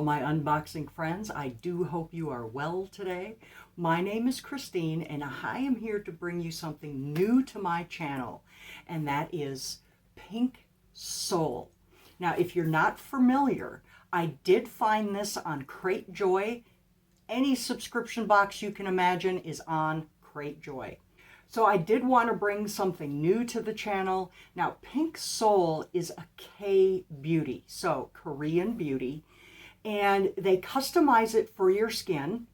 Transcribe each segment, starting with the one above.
my unboxing friends. I do hope you are well today. My name is Christine, and I am here to bring you something new to my channel, and that is Pink Seoul. Now, if you're not familiar, I did find this on Cratejoy. Any subscription box you can imagine is on Cratejoy. So I did want to bring something new to the channel. Now, Pink Seoul is a K-beauty, so Korean beauty, and they customize it for your skin,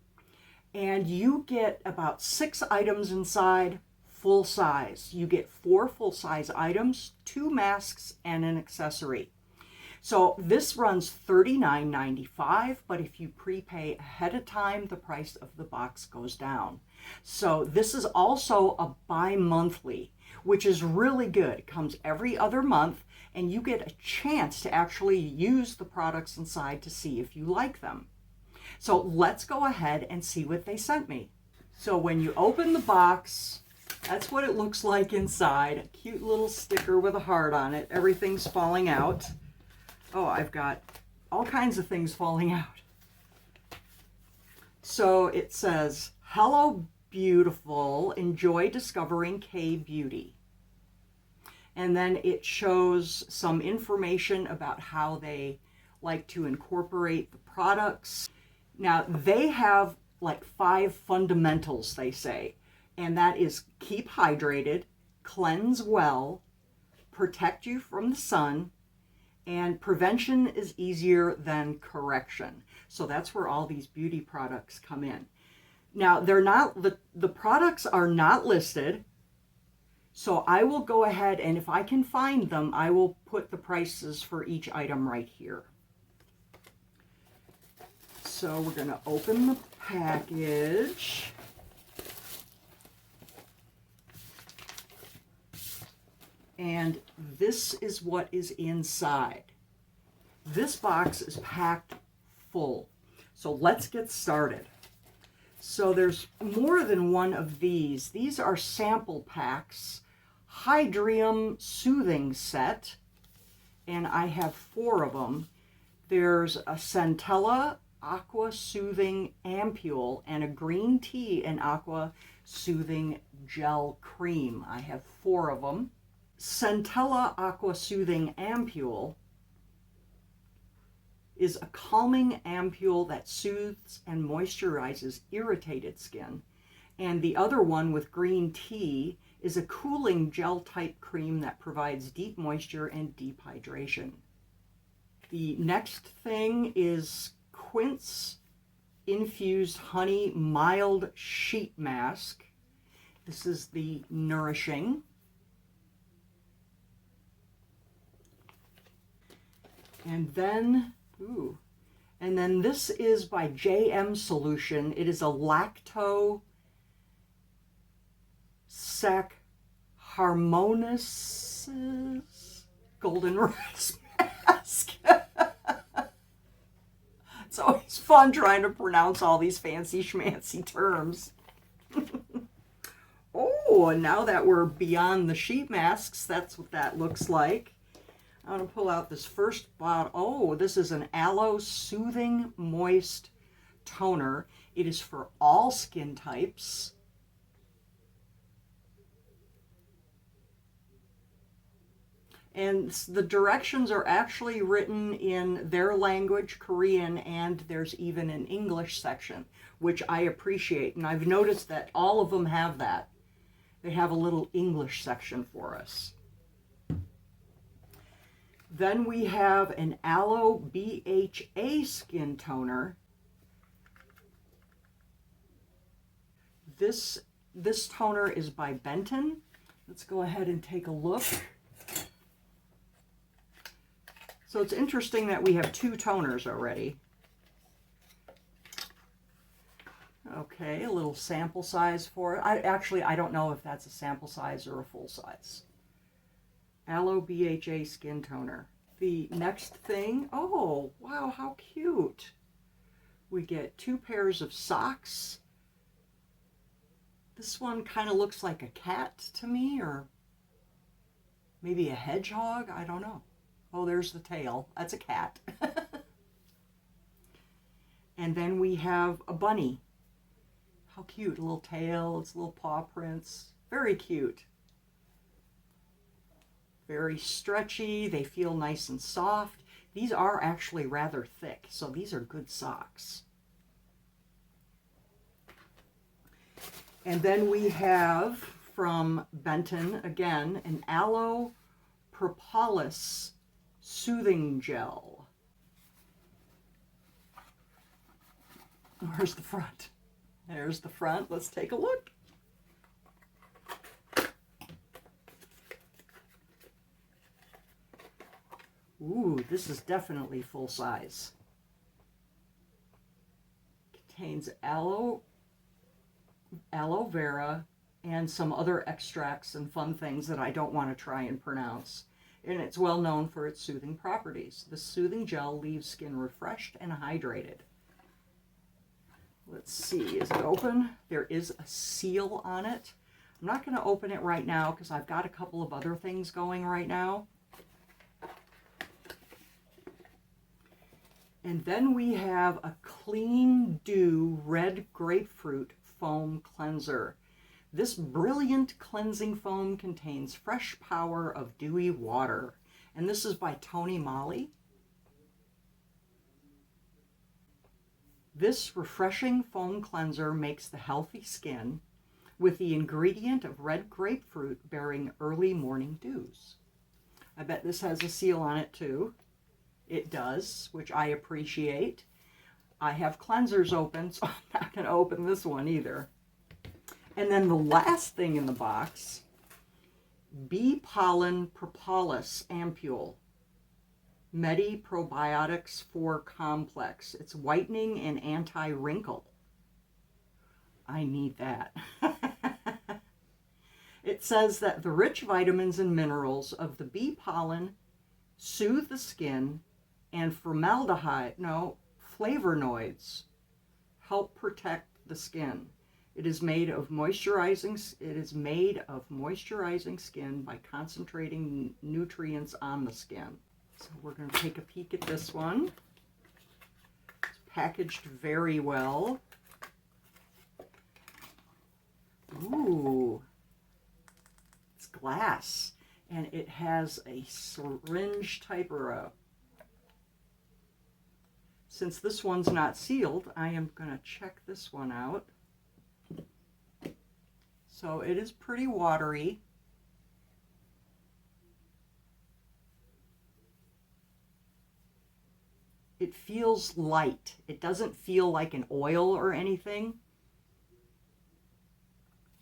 and you get about 6 items inside, full size. You get 4 full-size items, 2 masks, and an accessory. So this runs $39.95, but if you prepay ahead of time, the price of the box goes down. So this is also a bi-monthly, which is really good. It comes every other month, and you get a chance to actually use the products inside to see if you like them. So let's go ahead and see what they sent me. So when you open the box, that's what it looks like inside. A cute little sticker with a heart on it. Everything's falling out. Oh, I've got all kinds of things falling out. So it says, "Hello, beautiful. Enjoy discovering K-beauty." And then it shows some information about how they like to incorporate the products. Now, they have like 5 fundamentals, they say, and that is keep hydrated, cleanse well, protect you from the sun, and prevention is easier than correction. So that's where all these beauty products come in. Now, they're not, the products are not listed. So I will go ahead, and if I can find them, I will put the prices for each item right here. So we're going to open the package. And this is what is inside. This box is packed full. So let's get started. So there's more than one of these. These are sample packs. Hydrium Soothing Set. And I have 4 of them. There's a Centella Aqua Soothing Ampule and a Green Tea and Aqua Soothing Gel Cream. I have 4 of them. Centella Aqua Soothing Ampule is a calming ampule that soothes and moisturizes irritated skin. And the other one with green tea is a cooling gel type cream that provides deep moisture and deep hydration. The next thing is Quince Infused Honey Mild Sheet Mask. This is the Nourishing. And then this is by JM Solution. It is a Lacto Sec Harmonious Golden Rice Mask. It's always fun trying to pronounce all these fancy schmancy terms. Oh, and now that we're beyond the sheet masks, that's what that looks like. I'm going to pull out this first bottle. Oh, this is an Aloe Soothing Moist Toner. It is for all skin types. And the directions are actually written in their language, Korean, and there's even an English section, which I appreciate. And I've noticed that all of them have that. They have a little English section for us. Then we have an Aloe BHA Skin Toner. This toner is by Benton. Let's go ahead and take a look. So it's interesting that we have 2 toners already. Okay, a little sample size for it. I don't know if that's a sample size or a full size. Aloe BHA Skin Toner. The next thing, oh, wow, how cute. We get 2 pairs of socks. This one kind of looks like a cat to me, or maybe a hedgehog, I don't know. Oh, there's the tail. That's a cat. And then we have a bunny. How cute, a little tail, its little paw prints. Very cute. Very stretchy, they feel nice and soft. These are actually rather thick, so these are good socks. And then we have from Benton, again, an Aloe Propolis Soothing Gel. Where's the front? There's the front. Let's take a look. Ooh, this is definitely full size. Contains aloe vera and some other extracts and fun things that I don't want to try and pronounce. And it's well known for its soothing properties. The soothing gel leaves skin refreshed and hydrated. Let's see, is it open? There is a seal on it. I'm not going to open it right now because I've got a couple of other things going right now. And then we have a Clean Dew Red Grapefruit Foam Cleanser. This brilliant cleansing foam contains fresh power of dewy water. And this is by Tony Moly. This refreshing foam cleanser makes the healthy skin with the ingredient of red grapefruit bearing early morning dews. I bet this has a seal on it too. It does, which I appreciate. I have cleansers open, so I'm not going to open this one either. And then the last thing in the box, Bee Pollen Propolis Ampule. Medi Probiotics 4 Complex. It's whitening and anti-wrinkle. I need that. It says that the rich vitamins and minerals of the bee pollen soothe the skin, and flavonoids help protect the skin. It is made of moisturizing skin by concentrating nutrients on the skin. So we're going to take a peek at this one. It's packaged very well. Ooh, it's glass, and it has a syringe type since this one's not sealed, I am going to check this one out. So it is pretty watery. It feels light. It doesn't feel like an oil or anything.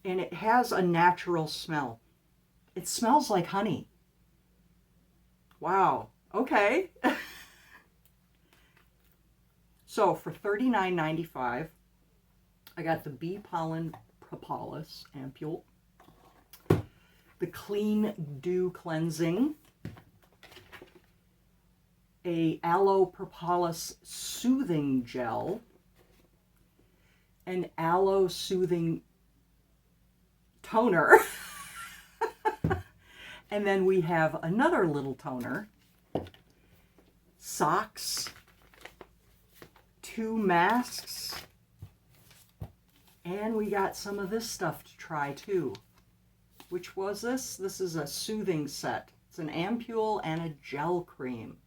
And it has a natural smell. It smells like honey. Wow. Okay. So for $39.95, I got the Bee Pollen Propolis Ampule, the Clean Dew Cleansing, a Aloe Propolis Soothing Gel, an Aloe Soothing Toner, and then we have another little toner, socks, 2 masks, and we got some of this stuff to try too. Which was this? This is a soothing set. It's an ampule and a gel cream.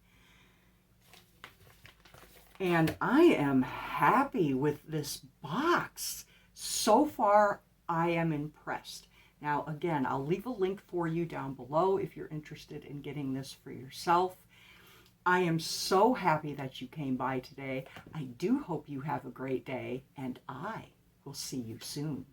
And I am happy with this box. So far, I am impressed. Now, again, I'll leave a link for you down below if you're interested in getting this for yourself. I am so happy that you came by today. I do hope you have a great day, and I will see you soon.